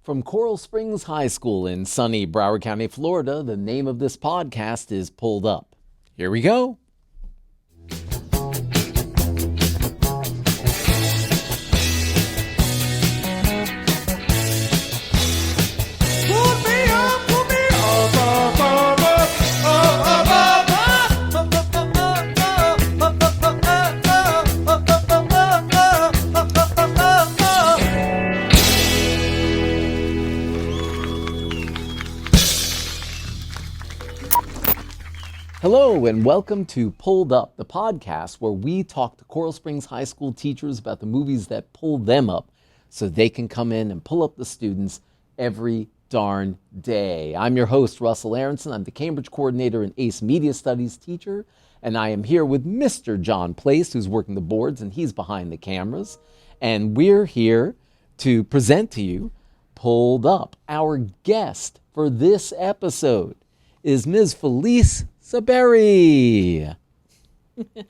From Coral Springs High School in sunny Broward County, Florida, the name of this podcast is Pulled Up. Here we go. Hello and welcome to Pulled Up, the podcast where we talk to Coral Springs High School teachers about the movies that pull them up so they can come in and pull up the students every darn day. I'm your host, Russell Aronson. I'm the Cambridge coordinator and ACE Media Studies teacher, and I am here with Mr. John Place, who's working the boards, and he's behind the cameras. And we're here to present to you Pulled Up. Our guest for this episode is Ms. Felice Tzabery.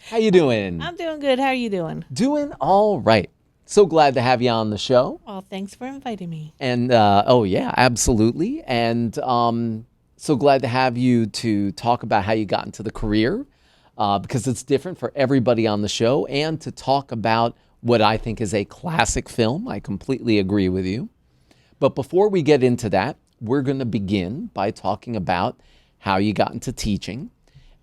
How you doing? I'm doing good. How are you doing? Doing all right. So glad to have you on the show. Well, thanks for inviting me. And oh yeah, absolutely. And so glad to have you to talk about how you got into the career, because it's different for everybody on the show, and to talk about what I think is a classic film. I completely agree with you. But before we get into that, we're going to begin by talking about how you got into teaching.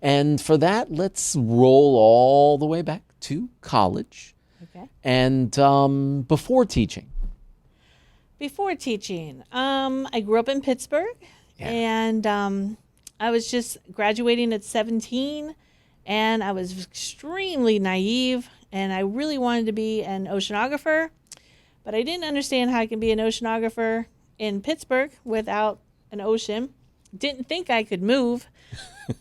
And for that, let's roll all the way back to college. Okay. And before teaching. Before teaching, I grew up in Pittsburgh, and I was just graduating at 17, and I was extremely naive, and I really wanted to be an oceanographer, but I didn't understand how I can be an oceanographer in Pittsburgh without an ocean. Didn't think I could move.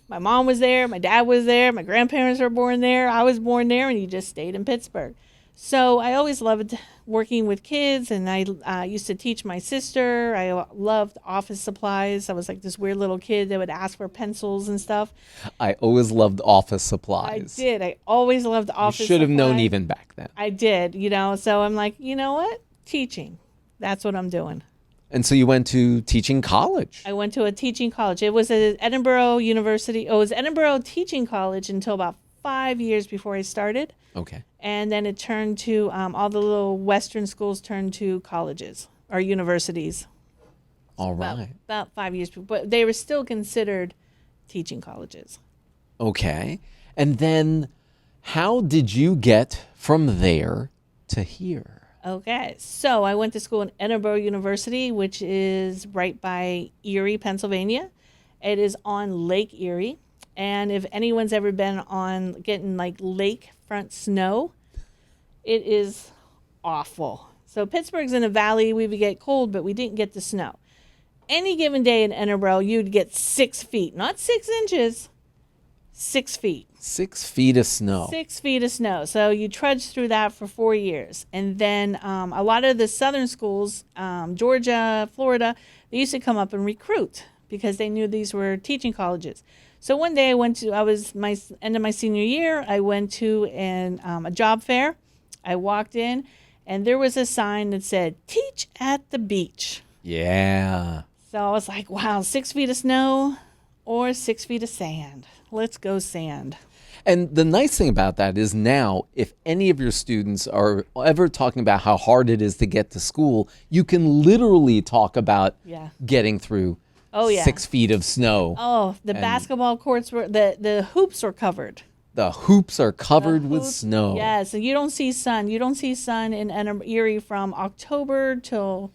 My mom was there, my dad was there, my grandparents were born there, I was born there, and he just stayed in Pittsburgh. So I always loved working with kids, and I used to teach my sister. I loved office supplies. I was like this weird little kid that would ask for pencils and stuff. I always loved office supplies. I did. I always loved office supplies. You should have known even back then. I did, so I'm like, you know what? Teaching. That's what I'm doing. And so you went to teaching college. I went to a teaching college. It was at Edinburgh University. Oh, it was Edinburgh Teaching College until about 5 years before I started. Okay. And then it turned to, all the little Western schools turned to colleges or universities. All right. About 5 years, but they were still considered teaching colleges. Okay. And then how did you get from there to here? Okay, so I went to school in Edinburgh University, which is right by Erie, Pennsylvania. It is on Lake Erie. And if anyone's ever been on getting like lakefront snow, it is awful. So Pittsburgh's in a valley. We would get cold, but we didn't get the snow. Any given day in Edinburgh, you'd get 6 feet, not 6 inches, 6 feet. 6 feet of snow. 6 feet of snow. So you trudged through that for 4 years. And then a lot of the southern schools, Georgia, Florida, they used to come up and recruit because they knew these were teaching colleges. So one day I was my end of my senior year, I went to a job fair. I walked in, and there was a sign that said, "Teach at the beach." Yeah. So I was like, wow, 6 feet of snow or 6 feet of sand. Let's go sand. And the nice thing about that is now, if any of your students are ever talking about how hard it is to get to school, you can literally talk about getting through 6 feet of snow. Oh, the basketball courts the hoops were covered. The hoops are covered with snow. Yes, and you don't see sun. You don't see sun in Erie from October till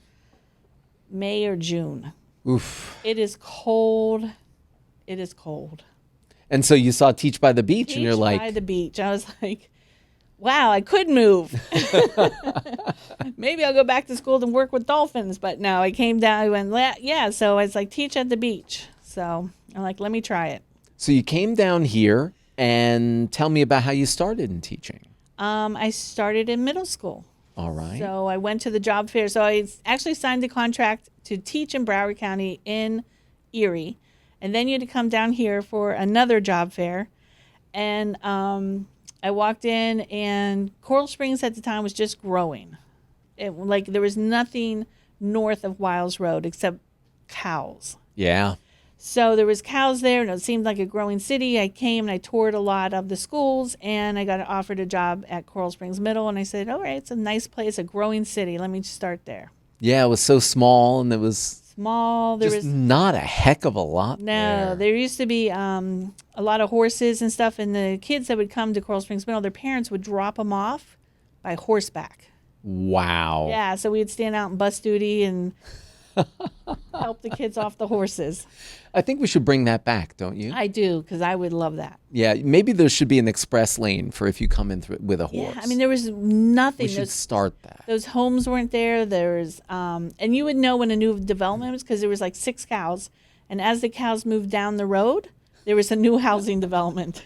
May or June. Oof. It is cold. It is cold. And so you saw Teach by the Beach, and you're like... Teach by the Beach. I was like, wow, I could move. Maybe I'll go back to school and work with dolphins. But no, I came down, I went, yeah. So I was like, teach at the beach. So I'm like, let me try it. So you came down here, and tell me about how you started in teaching. I started in middle school. All right. So I went to the job fair. So I actually signed the contract to teach in Broward County in Erie. And then you had to come down here for another job fair. And I walked in, and Coral Springs at the time was just growing. There was nothing north of Wiles Road, except cows. Yeah. So there was cows there, and it seemed like a growing city. I came and I toured a lot of the schools, and I got offered a job at Coral Springs Middle, and I said, all right, it's a nice place, a growing city. Let me start there. Yeah, it was so small, and it was Small. There just was not a heck of a lot no. there. There used to be a lot of horses and stuff, and the kids that would come to Coral Springs Middle, their parents would drop them off by horseback. Wow. Yeah, so we'd stand out in bus duty and help the kids off the horses. I think we should bring that back, don't you? I do, because I would love that. Yeah, maybe there should be an express lane for if you come in with a horse. Yeah, I mean, there was nothing. We should start that. Those homes weren't there. There was, and you would know when a new development was because there was like 6 cows, and as the cows moved down the road, there was a new housing development.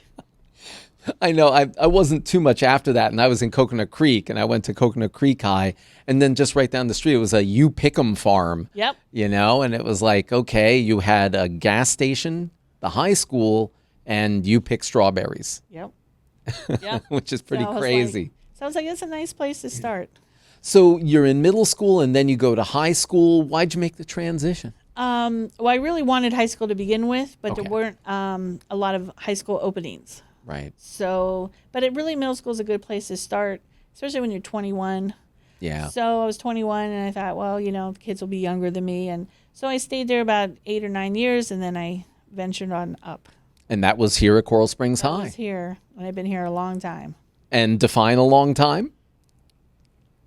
I know. I wasn't too much after that, and I was in Coconut Creek, and I went to Coconut Creek High, and then just right down the street, it was a You Pick 'em farm. Yep. You know, and it was like, okay, you had a gas station, the high school, and you pick strawberries. Yep. Yep. Which is pretty So I was crazy. So I was like, it's a nice place to start. So you're in middle school, and then you go to high school. Why'd you make the transition? Well, I really wanted high school to begin with, but Okay. there weren't a lot of high school openings. Right. So, but it really, middle school is a good place to start, especially when you're 21. Yeah. So I was 21, and I thought, well, the kids will be younger than me. And so I stayed there about 8 or 9 years, and then I ventured on up. And that was here at Coral Springs I High. was here, and I've been here a long time. And define a long time?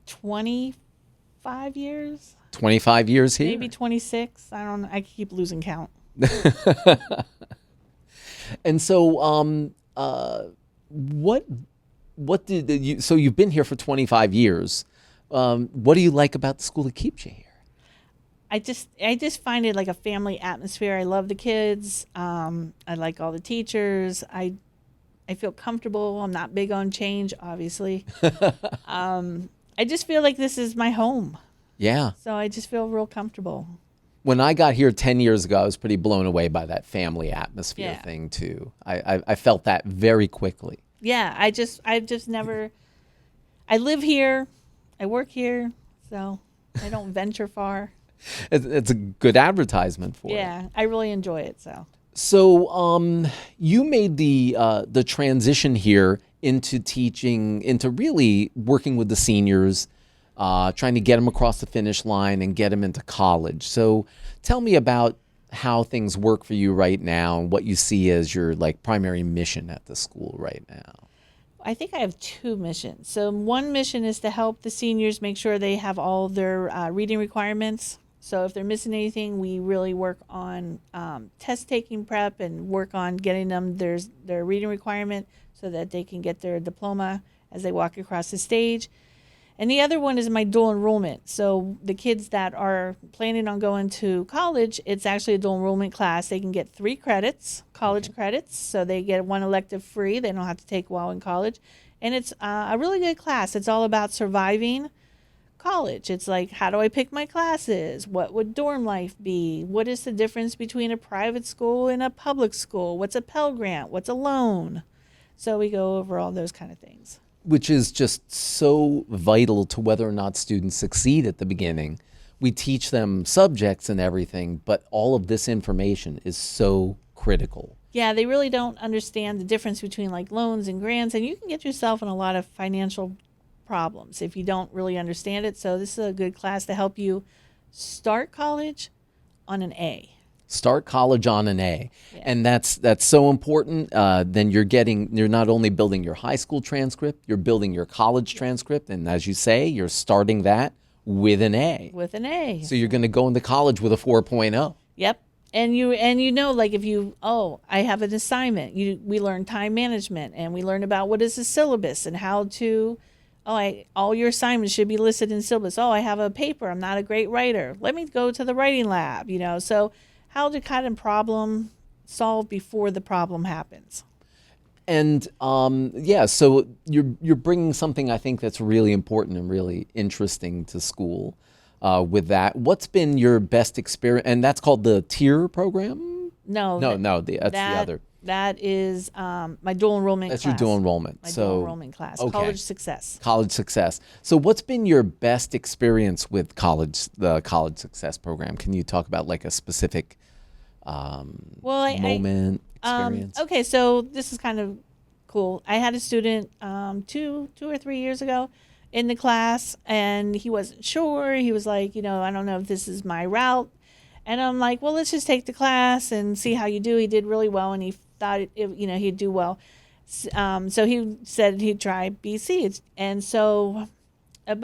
25 years? 25 years here? Maybe 26. I don't know. I keep losing count. And so what did you, so you've been here for 25 years. What do you like about the school that keeps you here? I just find it like a family atmosphere. I love the kids. I like all the teachers. I feel comfortable. I'm not big on change, obviously. I just feel like this is my home. Yeah. So I just feel real comfortable. When I got here 10 years ago, I was pretty blown away by that family atmosphere Yeah. thing too. I felt that very quickly. Yeah, I've just never. I live here, I work here, so I don't venture far. It's a good advertisement for it. Yeah, I really enjoy it. So you made the transition here into teaching, into really working with the seniors, trying to get them across the finish line and get them into college. So tell me about how things work for you right now and what you see as your primary mission at the school right now. I think I have 2 missions. So one mission is to help the seniors make sure they have all their reading requirements. So if they're missing anything, we really work on test taking prep and work on getting them their reading requirement so that they can get their diploma as they walk across the stage. And the other one is my dual enrollment. So the kids that are planning on going to college, it's actually a dual enrollment class. They can get 3 credits, college credits. So they get one elective free. They don't have to take while in college. And it's a really good class. It's all about surviving college. It's like, how do I pick my classes? What would dorm life be? What is the difference between a private school and a public school? What's a Pell Grant? What's a loan? So we go over all those kind of things. Which is just so vital to whether or not students succeed at the beginning. We teach them subjects and everything, but all of this information is so critical. Yeah, they really don't understand the difference between loans and grants, and you can get yourself in a lot of financial problems if you don't really understand it. So this is a good class to help you start college on an A. Start college on an A. Yeah. And that's so important. Then you're not only building your high school transcript, you're building your college transcript. And as you say, you're starting that with an A. With an A. So you're going to go into college with a 4.0. Yep. And I have an assignment. We learn time management, and we learn about what is a syllabus and how to, all your assignments should be listed in syllabus. I have a paper. I'm not a great writer. Let me go to the writing lab, so how to kind of problem solve before the problem happens. And so you're bringing something I think that's really important and really interesting to school with that. What's been your best experience? And that's called the TIER program? No, that's the other. That is my dual enrollment That's class. your dual enrollment. My dual enrollment class. okay. College Success. College Success. So what's been your best experience with the College Success program? Can you talk about like a specific moment, experience? Okay, so this is kind of cool. I had a student 2 or 3 years ago in the class, and he wasn't sure. He was like, I don't know if this is my route. And I'm like, well, let's just take the class and see how you do. He did really well, and he thought he'd do well. So he said he'd try BC. And so I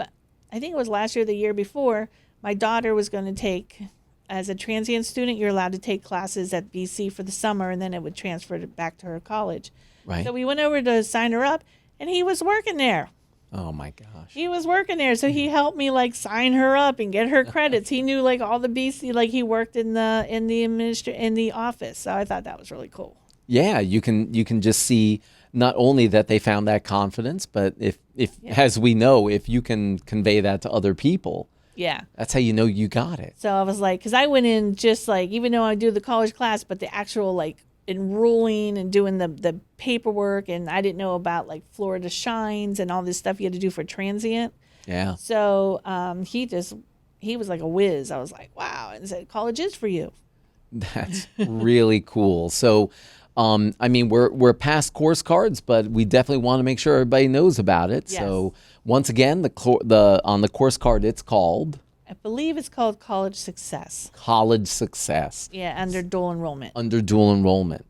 think it was last year, the year before, my daughter was going to take, as a transient student, you're allowed to take classes at BC for the summer, and then it would transfer back to her college. Right. So we went over to sign her up, and he was working there. Oh my gosh. He was working there, so he helped me like sign her up and get her credits. He knew like all the BC, like he worked in the office. So I thought that was really cool. Yeah, you can just see not only that they found that confidence, but if as we know, if you can convey that to other people, yeah, that's how you know you got it. So I was like, because I went in just like, even though I do the college class, but the actual like enrolling and doing the paperwork, and I didn't know about like Florida Shines and all this stuff you had to do for transient. Yeah. So he was like a whiz. I was like, wow, and said college is for you. That's really cool. So I mean, we're past course cards, but we definitely want to make sure everybody knows about it. Yes. So once again, the on the course card, it's called, I believe it's called College Success. College Success. Yeah, under dual enrollment. Under dual enrollment.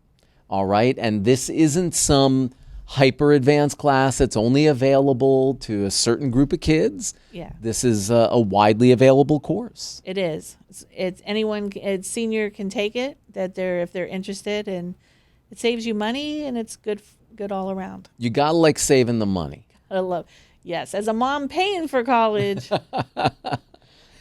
All right. And this isn't some hyper advanced class that's only available to a certain group of kids. Yeah. This is a widely available course. It is. It's anyone, senior can take it if they're interested, and it saves you money, and it's good all around. You got to like saving the money. Yes, as a mom paying for college,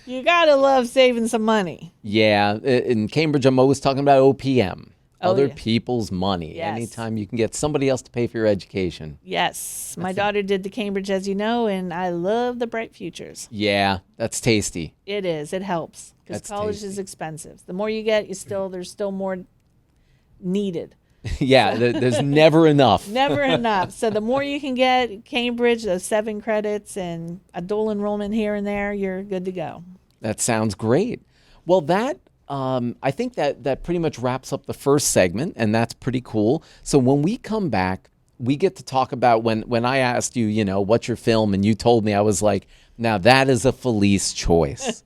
you got to love saving some money. Yeah. In Cambridge, I'm always talking about OPM. Other yeah. people's money. Yes. Anytime you can get somebody else to pay for your education. Yes. My daughter did the Cambridge, as you know, and I love the bright futures. Yeah, that's tasty. It is. It helps because college is expensive. The more you get, there's still more needed. Yeah, there's never enough. Never enough. So the more you can get, Cambridge, those 7 credits and a dual enrollment here and there, you're good to go. That sounds great. Well, I think that pretty much wraps up the first segment, and that's pretty cool. So when we come back, we get to talk about when I asked you, what's your film, and you told me, I was like, now that is a Felice choice.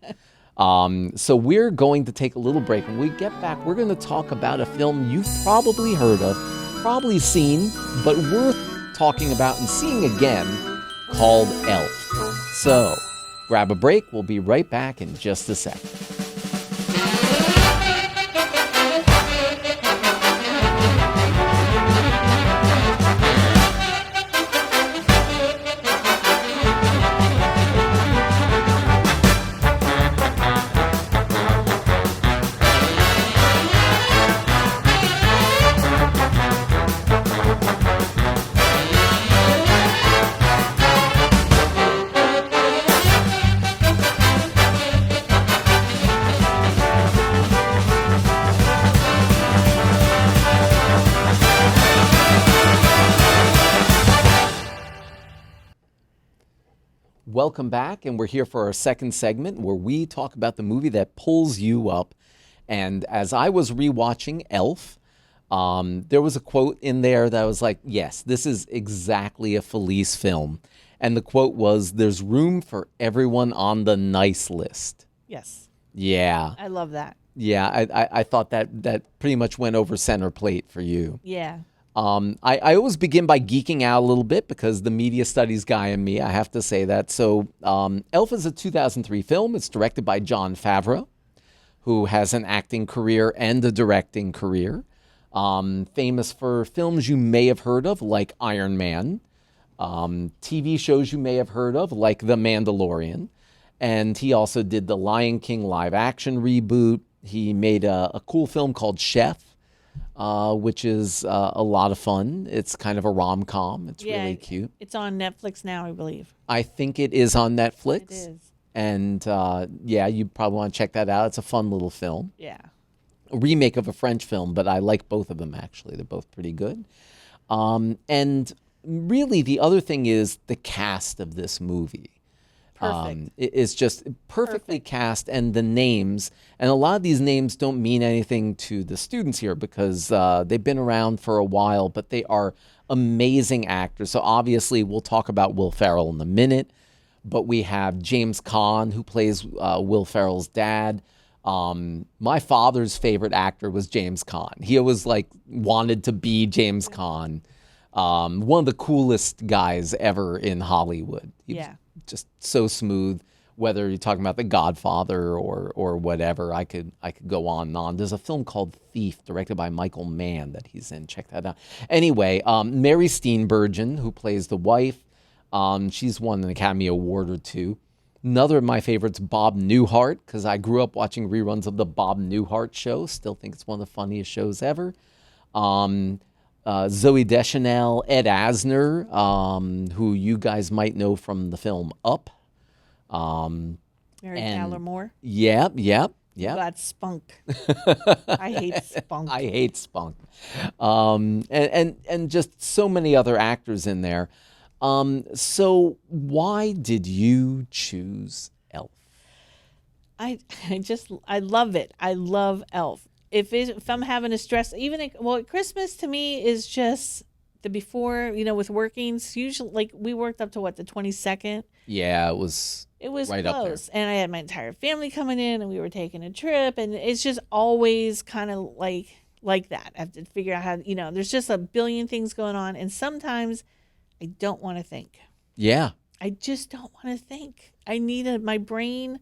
So we're going to take a little break. When we get back, we're going to talk about a film you've probably heard of, probably seen, but worth talking about and seeing again, called Elf. So grab a break. We'll be right back in just a second. Welcome back, and we're here for our second segment where we talk about the movie that pulls you up. And as I was rewatching Elf, there was a quote in there that was like, yes, this is exactly a Felice film. And the quote was, there's room for everyone on the nice list. Yes. Yeah. I love that. Yeah, I thought that pretty much went over center plate for you. Yeah. I always begin by geeking out a little bit because the media studies guy in me, I have to say that. So Elf is a 2003 film. It's directed by Jon Favreau, who has an acting career and a directing career. Famous for films you may have heard of, like Iron Man. TV shows you may have heard of, like The Mandalorian. And he also did the Lion King live action reboot. He made a cool film called Chef, which is a lot of fun. It's kind of a rom-com. It's really cute. It's on Netflix now, I believe. I think it is on Netflix. It is. And you probably want to check that out. It's a fun little film. Yeah. remake of a French film, but I like both of them actually. They're both pretty good. And really, the other thing is the cast of this movie. Perfect. It is just perfectly cast, and the names, and a lot of these names don't mean anything to the students here because they've been around for a while, but they are amazing actors. So obviously, we'll talk about Will Ferrell in a minute, but we have James Caan, who plays Will Ferrell's dad. My father's favorite actor was James Caan. He always like wanted to be James Caan. One of the coolest guys ever in Hollywood. He was just so smooth. Whether you're talking about The Godfather or whatever, I could go on and on. There's a film called Thief, directed by Michael Mann, that he's in. Check that out. Anyway, Mary Steenburgen, who plays the wife, she's won an Academy Award or two. Another of my favorites, Bob Newhart, because I grew up watching reruns of the Bob Newhart Show. Still think it's one of the funniest shows ever. Zooey Deschanel, Ed Asner, who you guys might know from the film Up. Mary Tyler Moore. Yep. Got Spunk. I hate Spunk. I hate Spunk. And just so many other actors in there. So why did you choose Elf? I love it. I love Elf. If I'm having a stress, Christmas to me is just the before, with working. It's usually like we worked up to the 22nd. Yeah, it was right close. Up there. And I had my entire family coming in, and we were taking a trip, and it's just always kind of like that. I have to figure out how, there's just a billion things going on, and sometimes I don't want to think. Yeah. I just don't want to think. I need my brain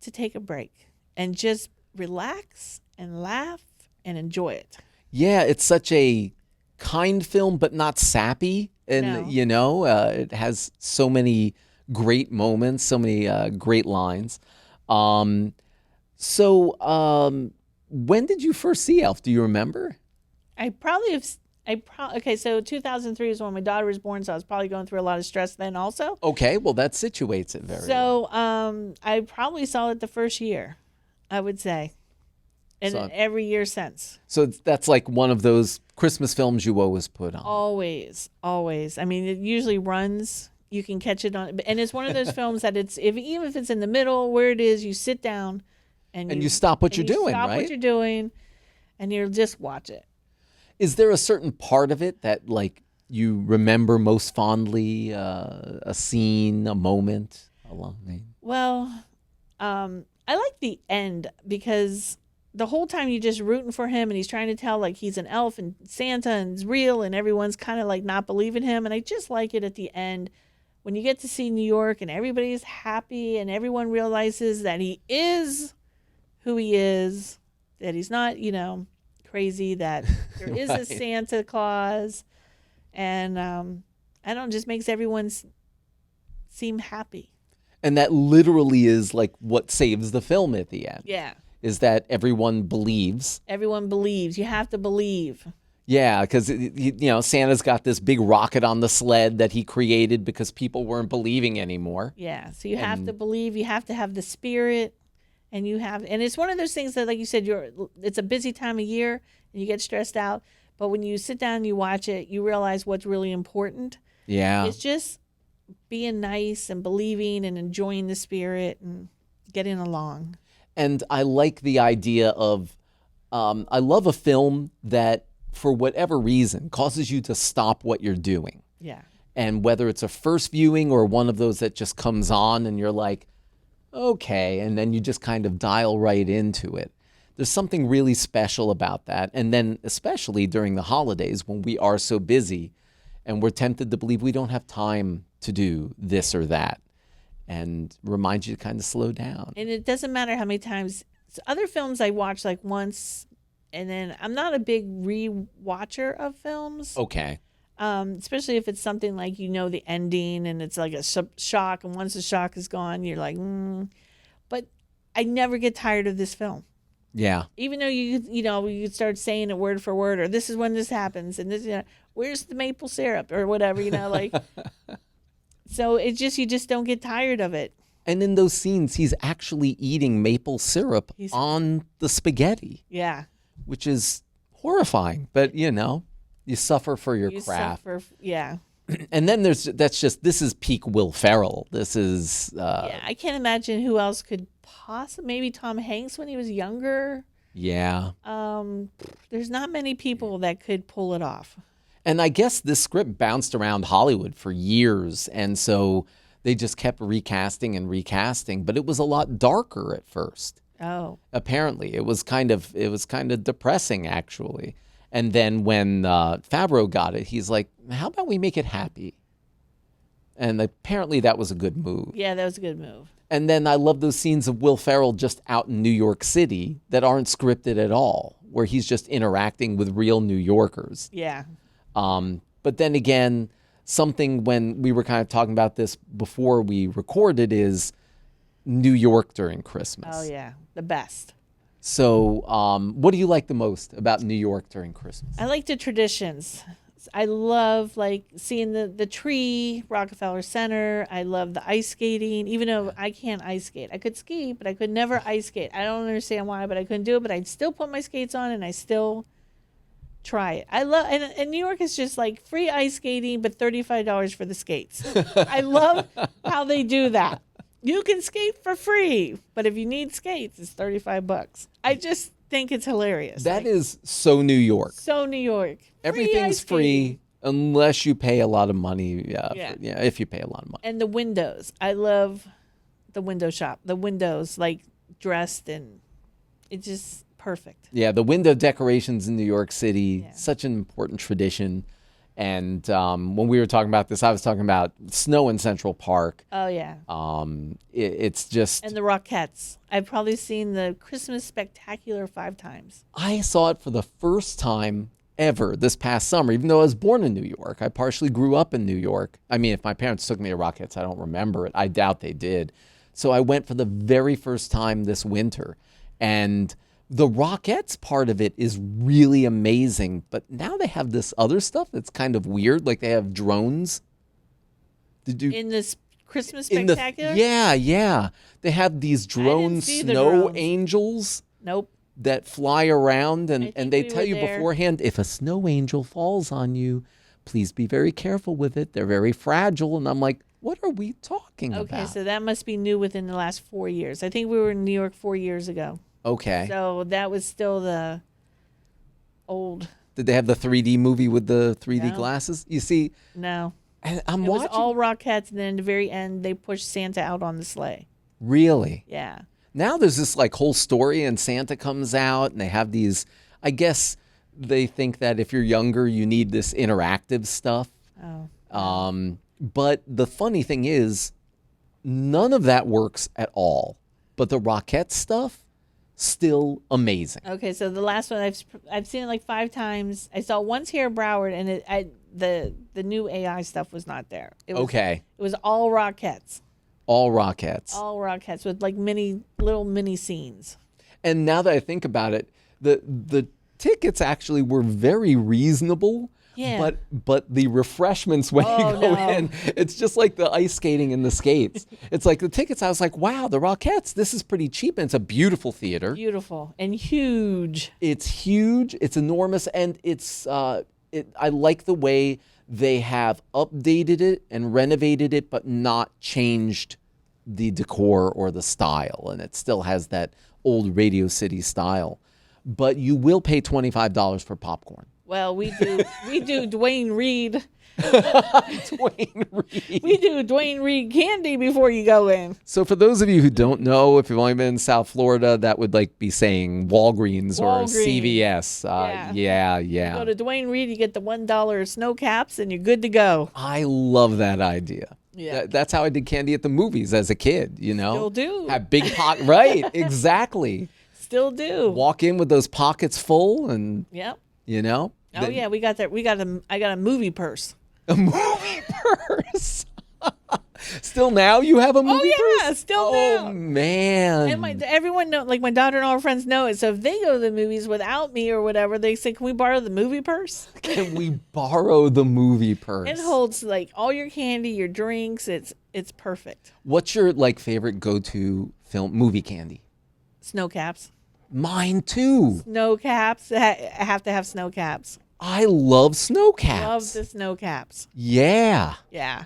to take a break and just relax and laugh and enjoy it. Yeah, it's such a kind film, but not sappy. And, it has so many great moments, so many great lines. When did you first see Elf? Do you remember? So 2003 is when my daughter was born, so I was probably going through a lot of stress then also. Okay, well, that situates it very well. So I probably saw it the first year, I would say. And every year since. So that's like one of those Christmas films you always put on. Always. I mean, it usually runs. You can catch it on, and it's one of those films that even if it's in the middle, where it is, you sit down and you stop what you're doing, right? Stop what you're doing, and you'll just watch it. Is there a certain part of it that you remember most fondly? A scene, a moment along the... Well, I like the end because the whole time you're just rooting for him, and he's trying to tell he's an elf and Santa and it's real, and everyone's kind of not believing him. And I just like it at the end when you get to see New York and everybody's happy and everyone realizes that he is who he is, that he's not, crazy, that there is a Santa Claus, and I don't just makes everyone seem happy. And that literally is what saves the film at the end. Yeah. Is that everyone believes. Everyone believes. You have to believe. Yeah, because Santa's got this big rocket on the sled that he created because people weren't believing anymore. Yeah, so you have to believe. You have to have the spirit, and it's one of those things that, like you said, it's a busy time of year and you get stressed out. But when you sit down and you watch it, you realize what's really important. Yeah, it's just being nice and believing and enjoying the spirit and getting along. And I like the idea of, I love a film that, for whatever reason, causes you to stop what you're doing. Yeah. And whether it's a first viewing or one of those that just comes on and you're like, okay, and then you just kind of dial right into it. There's something really special about that. And then especially during the holidays when we are so busy and we're tempted to believe we don't have time to do this or that. And remind you to kind of slow down. And it doesn't matter how many times. Other films I watch once, and then I'm not a big re-watcher of films. Okay. Especially if it's something the ending and it's like a shock, and once the shock is gone, you're like, But I never get tired of this film. Yeah. Even though you start saying it word for word, or this is when this happens, and this, where's the maple syrup or whatever, So it's just, you just don't get tired of it. And in those scenes, he's actually eating maple syrup on the spaghetti. Yeah. Which is horrifying. But, you suffer for your craft. Yeah. And then this is peak Will Ferrell. This is... yeah, I can't imagine who else could possibly... Maybe Tom Hanks when he was younger. Yeah. There's not many people that could pull it off. And I guess this script bounced around Hollywood for years, and so they just kept recasting and recasting, but it was a lot darker at first. Oh. Apparently, it was kind of depressing, actually. And then when Favreau got it, he's like, how about we make it happy? And apparently that was a good move. Yeah, that was a good move. And then I love those scenes of Will Ferrell just out in New York City that aren't scripted at all, where he's just interacting with real New Yorkers. Yeah. But then again, something when we were kind of talking about this before we recorded is New York during Christmas. Oh, yeah. The best. So what do you like the most about New York during Christmas? I like the traditions. I love seeing the tree, Rockefeller Center. I love the ice skating, even though I can't ice skate. I could ski, but I could never ice skate. I don't understand why, but I couldn't do it. But I'd still put my skates on and I still try it. I love, and New York is just like free ice skating, but $35 for the skates. I love how they do that. You can skate for free, but if you need skates, it's $35. I just think it's hilarious. That is so New York. So New York. Everything's free unless you pay a lot of money. Yeah. If you pay a lot of money. And the windows. I love the window shop. The windows, dressed, and it's just perfect. Yeah, the window decorations in New York City, such an important tradition. And when we were talking about this, I was talking about snow in Central Park. Oh, yeah. It's just... And the Rockettes. I've probably seen the Christmas Spectacular 5 times. I saw it for the first time ever this past summer, even though I was born in New York. I partially grew up in New York. I mean, if my parents took me to Rockettes, I don't remember it. I doubt they did. So I went for the very first time this winter. And the Rockettes part of it is really amazing, but now they have this other stuff that's kind of weird. Like they have drones. In this Christmas Spectacular? Yeah. They have these drone snow angels. Nope. That fly around, and they tell you there beforehand, if a snow angel falls on you, please be very careful with it. They're very fragile. And I'm like, what are we talking about? Okay, so that must be new within the last 4 years. I think we were in New York 4 years ago. Okay. So that was still the old. Did they have the 3D movie with the 3D glasses? You see? No. I'm watching. It was all Rockettes, and then at the very end, they pushed Santa out on the sleigh. Really? Yeah. Now there's this whole story, and Santa comes out, and they have these, I guess they think that if you're younger, you need this interactive stuff. Oh. But the funny thing is, none of that works at all. But the Rockette stuff, still amazing. Okay, so the last one I've seen it 5 times. I saw it once here at Broward, and the new AI stuff was not there. It was all Rockettes. All Rockettes. All Rockettes with little mini scenes. And now that I think about it, the tickets actually were very reasonable. Yeah. But the refreshments when you go in, it's just like the ice skating and the skates. It's like the tickets, I was like, wow, the Rockettes, this is pretty cheap. And it's a beautiful theater. Beautiful and huge. It's huge. It's enormous. And it's I like the way they have updated it and renovated it, but not changed the decor or the style. And it still has that old Radio City style. But you will pay $25 for popcorn. Well, we do Dwayne Reed. Dwayne Reed. We do Dwayne Reed candy before you go in. So for those of you who don't know, if you've only been in South Florida, that would be saying Walgreens or CVS. Yeah. You go to Dwayne Reed, you get the $1 snow caps, and you're good to go. I love that idea. Yeah. That's how I did candy at the movies as a kid, Still do. Have big pocket. Right, exactly. Still do. Walk in with those pockets full and, Yep. Oh, yeah, we got that. I got a movie purse. A movie purse. Still now you have a movie purse? yeah, still Oh, now. man. And everyone know, like my daughter and all her friends know it. So if they go to the movies without me or whatever, they say, "Can we borrow the movie purse?" Can we borrow the movie purse? It holds like all your candy, your drinks. It's perfect. What's your favorite go-to movie candy? Snow caps. Mine too. Snow caps. I have to have snow caps. I love snow caps. Love the snow caps. Yeah. Yeah.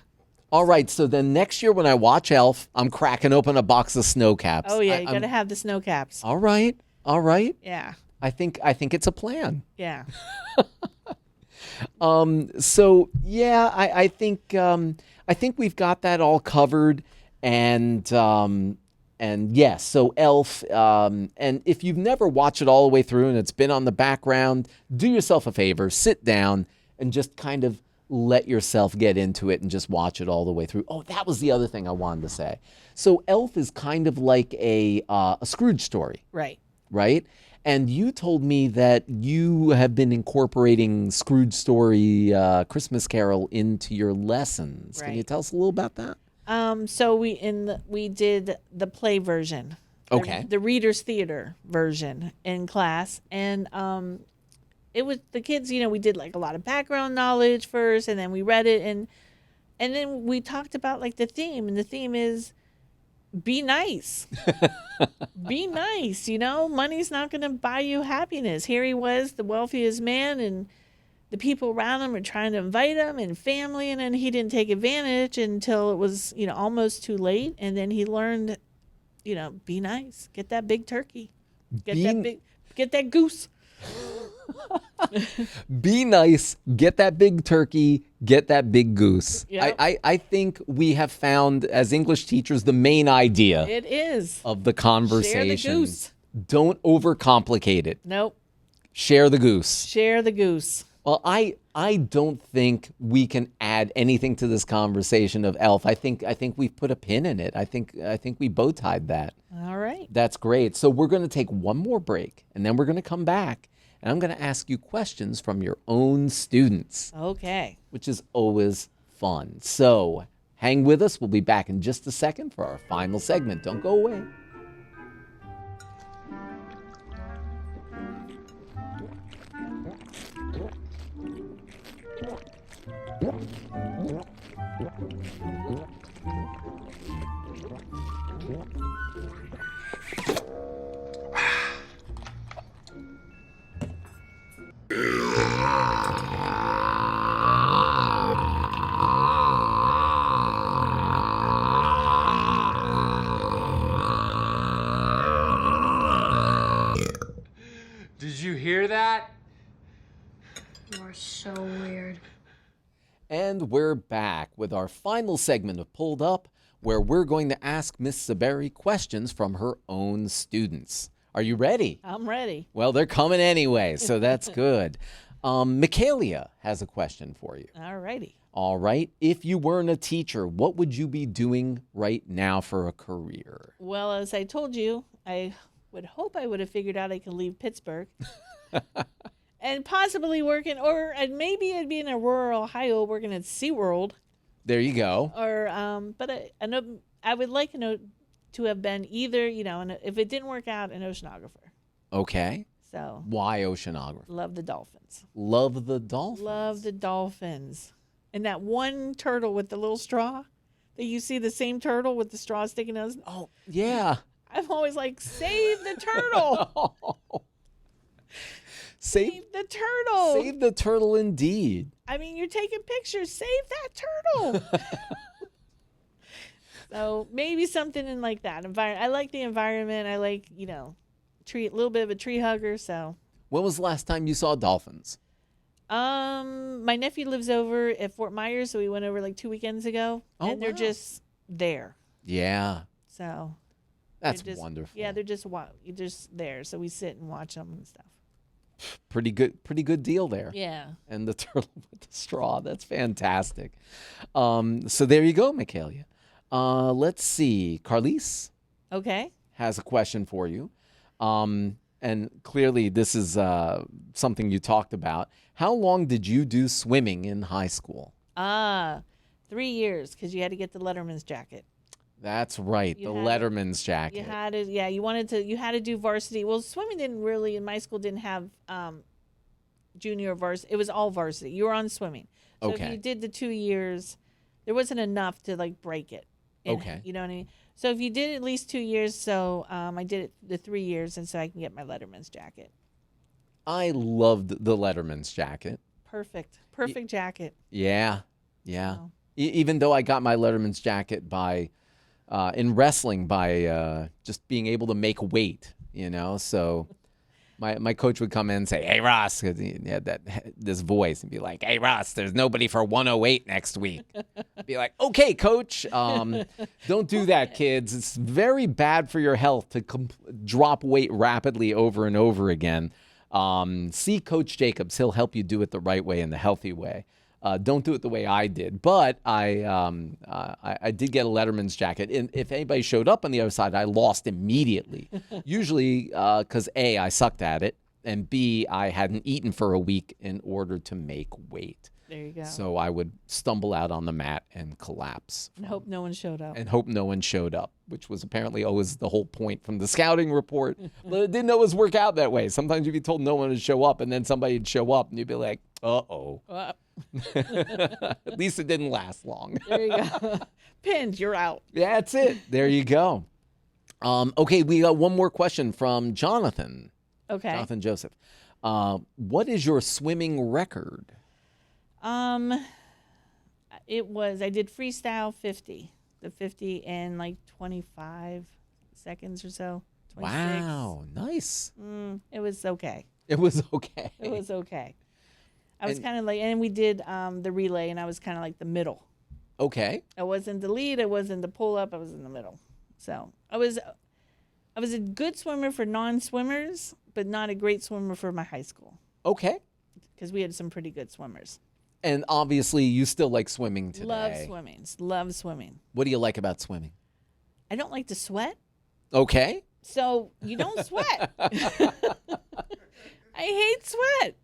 All right, so then next year when I watch Elf, I'm cracking open a box of snow caps. Oh yeah, you gotta have the snow caps. All right. Yeah. I think it's a plan. Yeah. So yeah, I think we've got that all covered, and yes, so Elf, and if you've never watched it all the way through and it's been on the background, do yourself a favor, sit down and just kind of let yourself get into it and just watch it all the way through. Oh, that was the other thing I wanted to say. So Elf is kind of like a Scrooge story, Right. right? And you told me that you have been incorporating Scrooge story, Christmas Carol into your lessons. Can Right. you tell us a little about that? So we did the play version. Okay. The Reader's Theater version in class, and it was the kids. We did like a lot of background knowledge first, and then we read it, and then we talked about like the theme, and the theme is be nice. Be nice. Money's not going to buy you happiness. Here he was, the wealthiest man, and the people around him were trying to invite him and family, and then he didn't take advantage until it was, almost too late. And then he learned, be nice. Get that big turkey. Get that goose. Be nice, get that big turkey, get that big goose. Yep. I think we have found, as English teachers, the main idea It is. of the conversation. Share the goose. Don't overcomplicate it. Nope. Share the goose. Share the goose. Well, I don't think we can add anything to this conversation of Elf. I think we've put a pin in it. I think we bow tied that. All right. That's great. So we're going to take one more break, and then we're going to come back, and I'm going to ask you questions from your own students, Okay. which is always fun. So hang with us. We'll be back in just a second for our final segment. Don't go away. Did you hear that? You are so weird. And we're back with our final segment of Pulled Up, where we're going to ask Miss Tzabery questions from her own students. Are you ready? I'm ready. Well, they're coming anyway, so that's good. Michaelia has a question for you. All righty. All right. If you weren't a teacher, what would you be doing right now for a career? Well, as I told you, I would hope I would have figured out I could leave Pittsburgh and possibly working, or maybe I'd be in a rural Ohio working at SeaWorld. There you go. Or, but I know I would like to have been either, and if it didn't work out, an oceanographer. Okay. So Why oceanography? love the dolphins. Love the dolphins. Love the dolphins. And that one turtle with the little straw, that you see the same turtle with the straw sticking out. Oh, yeah. I'm always like, save the turtle. Save Save the turtle. Save the turtle indeed. I mean, you're taking pictures. Save that turtle. So maybe something in like that environment. I like the environment. I like, tree, a little bit of a tree hugger. So, When was the last time you saw dolphins? my nephew lives over at Fort Myers, so we went over like 2 weekends ago, Oh, and they're wow. just there. Yeah. So That's they're just, wonderful. Yeah, they're just there. So we sit and watch them and stuff. Pretty good deal there. Yeah. And the turtle with the straw. That's fantastic. So there you go, Michaelia. Let's see. Carlise Okay. has a question for you. And clearly this is something you talked about. How long did you do swimming in high school? 3 years because you had to get the Letterman's jacket. That's right, the Letterman's jacket. You had to, yeah. You had to do varsity. Well, swimming didn't really in my school didn't have junior varsity. It was all varsity. You were on swimming. So if you did the 2 years, there wasn't enough to like break it. Okay. You know what I mean? So if you did at least 2 years, so I did it the 3 years, and so I can get my Letterman's jacket. I loved the Letterman's jacket. Perfect jacket. Yeah. Wow. Even though I got my Letterman's jacket by in wrestling by just being able to make weight, So my coach would come in and say, "Hey Ross," because he had this voice, and be like, "Hey Ross, there's nobody for 108 next week." I'd be like, "Okay, coach, don't do that, kids. It's very bad for your health to drop weight rapidly over and over again. See Coach Jacobs; he'll help you do it the right way and the healthy way. Don't do it the way I did." But I did get a Letterman's jacket. And if anybody showed up on the other side, I lost immediately. Usually because A, I sucked at it, and B, I hadn't eaten for a week in order to make weight. There you go. So I would stumble out on the mat and collapse. And hope no one showed up. Which was apparently always the whole point from the scouting report. But it didn't always work out that way. Sometimes you'd be told no one would show up, and then somebody would show up, and you'd be like, uh-oh. At least it didn't last long. There you go. Pinned, you're out. That's it. There you go. Okay, we got one more question from Jonathan. Okay. Jonathan Joseph. What is your swimming record? I did freestyle 50. The 50 in like 25 seconds or so. 26. Wow, nice. It was okay. It was okay. It was okay. I was kind of like, and we did the relay, and I was kind of like the middle. Okay. I wasn't the lead. I wasn't the pull up. I was in the middle. So I was a good swimmer for non-swimmers, but not a great swimmer for my high school. Okay. Because we had some pretty good swimmers. And obviously, you still like swimming today. Love swimming. What do you like about swimming? I don't like to sweat. Okay. So you don't sweat. I hate sweat.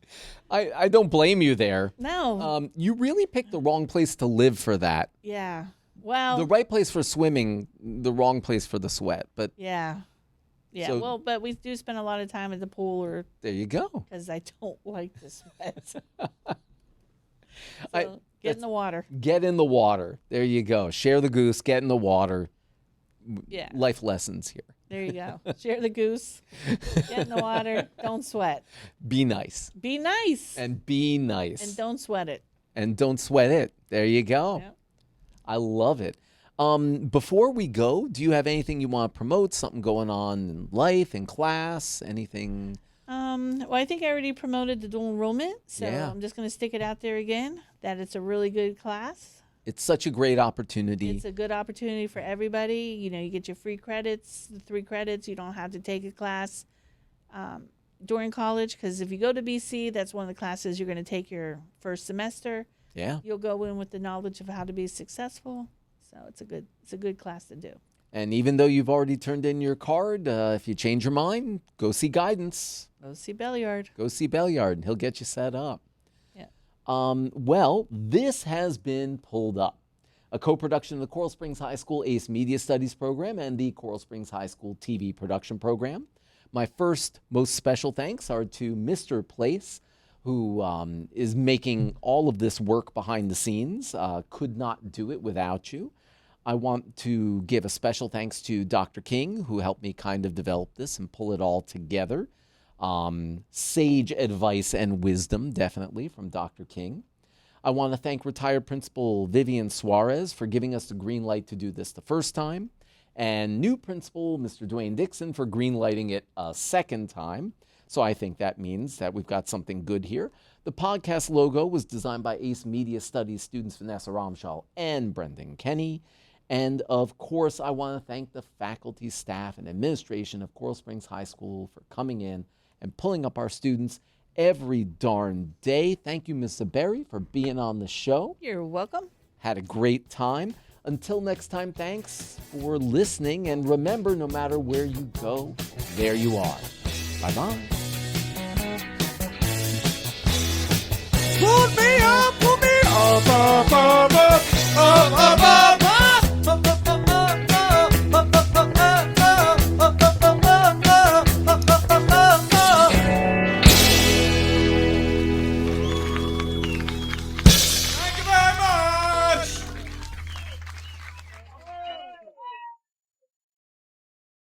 I don't blame you there. No. You really picked the wrong place to live for that. Yeah. Well. The right place for swimming, the wrong place for the sweat. But yeah. Yeah. So, well, but we do spend a lot of time at the pool, or there you go. Because I don't like to sweat. Get in the water. Get in the water. There you go. Share the goose. Get in the water. Yeah. Life lessons here. There you go. Share the goose. Get in the water. Don't sweat. Be nice. Be nice. And be nice. And don't sweat it. And don't sweat it. There you go. Yep. I love it. Before we go, do you have anything you want to promote? Something going on in life, in class, anything? Well, I think I already promoted the dual enrollment, so yeah. I'm just going to stick it out there again, that it's a really good class. It's such a great opportunity. It's a good opportunity for everybody. You know, you get your free credits, the 3 credits. You don't have to take a class during college, because if you go to BC, that's one of the classes you're going to take your first semester. Yeah. You'll go in with the knowledge of how to be successful. So it's a good class to do. And even though you've already turned in your card, if you change your mind, go see guidance. Go see Belliard. Go see Belliard, and he'll get you set up. Yeah. Well, this has been Pulled Up, a co-production of the Coral Springs High School ACE Media Studies program and the Coral Springs High School TV production program. My first most special thanks are to Mr. Place, who is making all of this work behind the scenes. Could not do it without you. I want to give a special thanks to Dr. King, who helped me kind of develop this and pull it all together. Sage advice and wisdom, definitely, from Dr. King. I want to thank retired Principal Vivian Suarez for giving us the green light to do this the first time, and new Principal Mr. Dwayne Dixon for green lighting it a second time. So I think that means that we've got something good here. The podcast logo was designed by ACE Media Studies students Vanessa Ramschall and Brendan Kenny. And of course, I want to thank the faculty, staff, and administration of Coral Springs High School for coming in and pulling up our students every darn day. Thank you, Ms. Tzabery, for being on the show. You're welcome. Had a great time. Until next time, thanks for listening. And remember, no matter where you go, there you are. Bye-bye. Put me up.